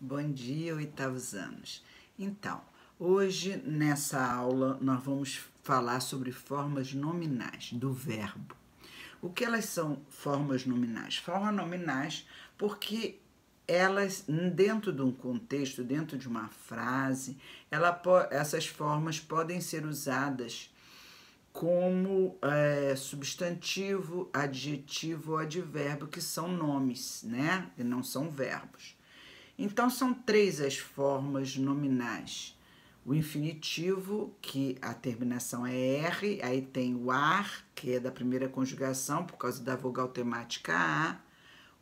Bom dia, oitavos anos. Então, hoje nessa aula nós vamos falar sobre formas nominais do verbo. O que elas são formas nominais? Formas nominais porque elas, dentro de um contexto, dentro de uma frase, essas formas podem ser usadas como substantivo, adjetivo ou advérbio, que são nomes, né? E não são verbos. Então, são três as formas nominais. O infinitivo, que a terminação é R, aí tem o ar, que é da primeira conjugação, por causa da vogal temática A,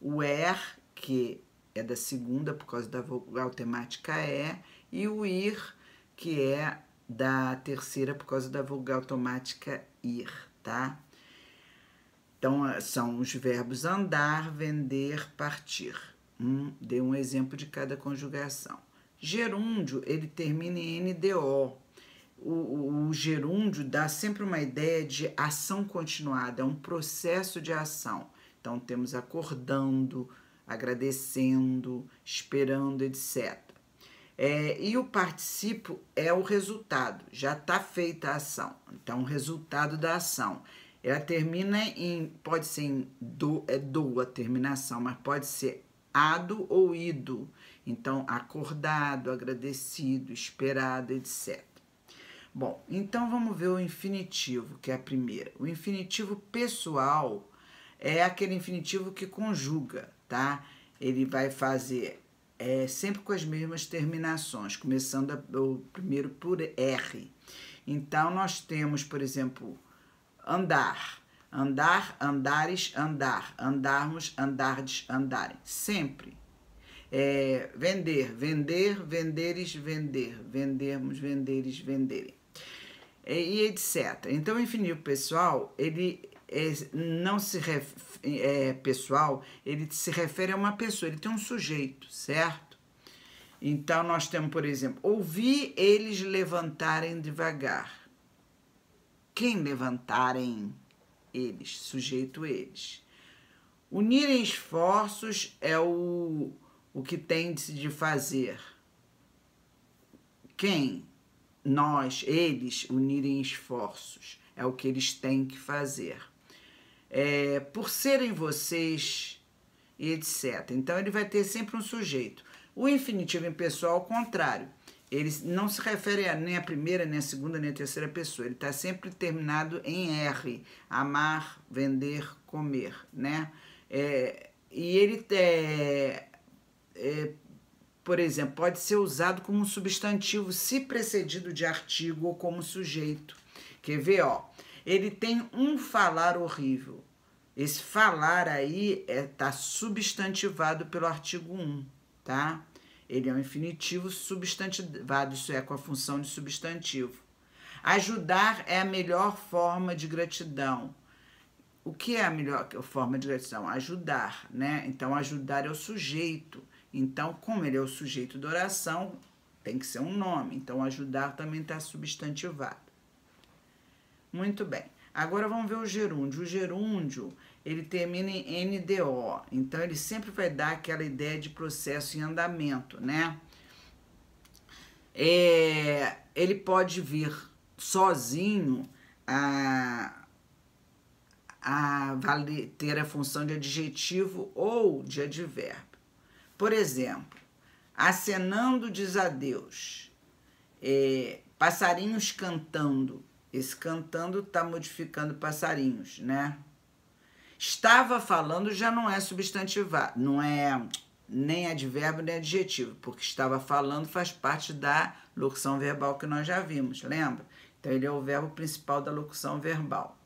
o er, que é da segunda, por causa da vogal temática E, o ir, que é da terceira, por causa da vogal temática ir, tá? Então, são os verbos andar, vender, partir. Dei um exemplo de cada conjugação. Gerúndio, ele termina em NDO. O gerúndio dá sempre uma ideia de ação continuada, é um processo de ação. Então, temos acordando, agradecendo, esperando, etc. E o particípio é o resultado, já está feita a ação. Então, o resultado da ação. Ela termina pode ser em do a terminação, mas pode ser ado ou ido. Então, acordado, agradecido, esperado, etc. Bom, então vamos ver o infinitivo, que é a primeira. O infinitivo pessoal é aquele infinitivo que conjuga, tá? Ele vai fazer sempre com as mesmas terminações, começando o primeiro por R. Então, nós temos, por exemplo, andar, andar, andares, andar, andarmos, andardes, andarem, sempre. Vender, vender, venderes, vender, vendermos, venderes, venderem, e etc. Então, o infinitivo pessoal, ele não se pessoal, ele se refere a uma pessoa, ele tem um sujeito, certo? Então, nós temos, por exemplo, ouvi eles levantarem devagar. Quem levantarem? Eles, sujeito eles. Unirem esforços é o que tem de fazer. Quem? Nós, eles, unirem esforços. É o que eles têm que fazer. Por serem vocês, etc. Então, ele vai ter sempre um sujeito. O infinitivo impessoal, ao contrário. Ele não se refere nem à primeira, nem à segunda, nem à terceira pessoa. Ele está sempre terminado em R. Amar, vender, comer, né? E ele, por exemplo, pode ser usado como substantivo se precedido de artigo ou como sujeito. Quer ver, ó? Ele tem um falar horrível. Esse falar aí está substantivado pelo artigo 1, tá? Ele é um infinitivo substantivado, isso é, com a função de substantivo. Ajudar é a melhor forma de gratidão. O que é a melhor forma de gratidão? Ajudar, né? Então, ajudar é o sujeito. Então, como ele é o sujeito da oração, tem que ser um nome. Então, ajudar também está substantivado. Muito bem. Agora, vamos ver o gerúndio. O gerúndio, ele termina em NDO. Então, ele sempre vai dar aquela ideia de processo em andamento, né? Ele pode vir sozinho ter a função de adjetivo ou de advérbio. Por exemplo, acenando diz adeus, passarinhos cantando. Esse cantando está modificando passarinhos, né? Estava falando já não é substantivado, não é nem advérbio nem adjetivo, porque estava falando faz parte da locução verbal que nós já vimos, lembra? Então, ele é o verbo principal da locução verbal.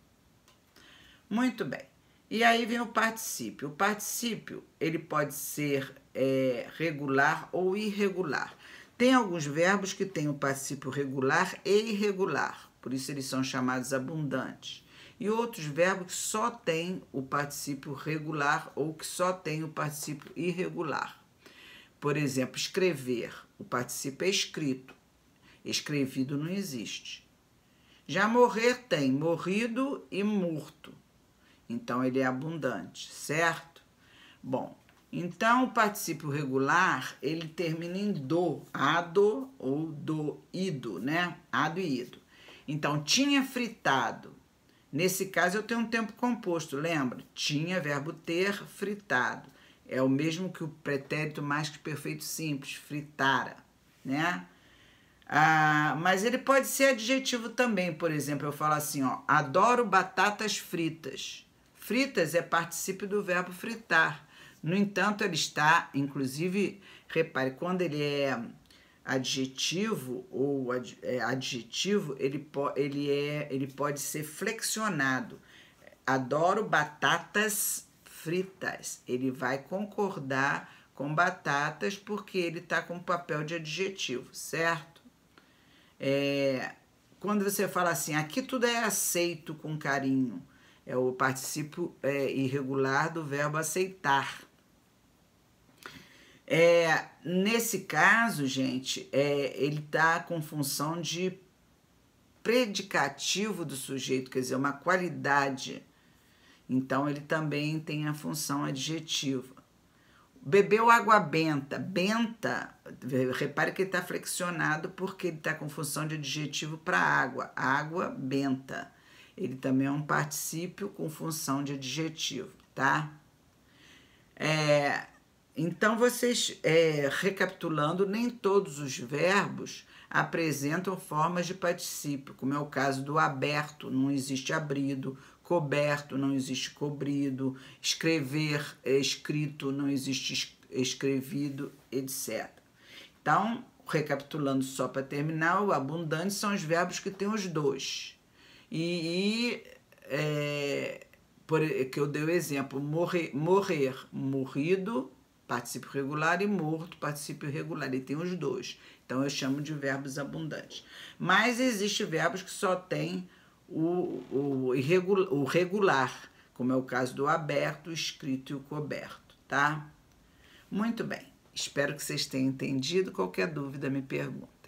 Muito bem. E aí vem o particípio. O particípio, ele pode ser regular ou irregular. Tem alguns verbos que têm o particípio regular e irregular, por isso eles são chamados abundantes. E outros verbos que só têm o particípio regular ou que só têm o particípio irregular. Por exemplo, escrever. O particípio é escrito. Escrevido não existe. Já morrer tem morrido e morto. Então, ele é abundante, certo? Bom, Então, o particípio regular, ele termina em do, ado ou do, ido, né? Ado e ido. Então, tinha fritado. Nesse caso, eu tenho um tempo composto, lembra? Tinha, verbo ter, fritado. É o mesmo que o pretérito mais que perfeito simples, fritara, né? Mas ele pode ser adjetivo também, por exemplo, eu falo assim, ó, adoro batatas fritas. Fritas é particípio do verbo fritar. No entanto, ele está, inclusive, repare, quando ele é adjetivo ou adjetivo, ele pode ser flexionado. Adoro batatas fritas. Ele vai concordar com batatas porque ele está com o papel de adjetivo, certo? Quando você fala assim, aqui tudo é aceito com carinho, é o particípio irregular do verbo aceitar. Nesse caso, gente, ele está com função de predicativo do sujeito, quer dizer, uma qualidade. Então, ele também tem a função adjetiva. Bebeu água benta. Benta, repare que ele está flexionado porque ele está com função de adjetivo para água. Água benta. Ele também é um particípio com função de adjetivo, tá? Então, vocês, recapitulando, nem todos os verbos apresentam formas de particípio, como é o caso do aberto, não existe abrido, coberto, não existe cobrido, escrever, escrito, não existe escrevido, etc. Então, recapitulando só para terminar, o abundante são os verbos que têm os dois. Que eu dei o exemplo, morrer, morrido, particípio regular, e morto, particípio irregular. Ele tem os dois. Então, eu chamo de verbos abundantes. Mas existem verbos que só têm o regular, como é o caso do aberto, o escrito e o coberto, tá? Muito bem. Espero que vocês tenham entendido. Qualquer dúvida, me pergunte.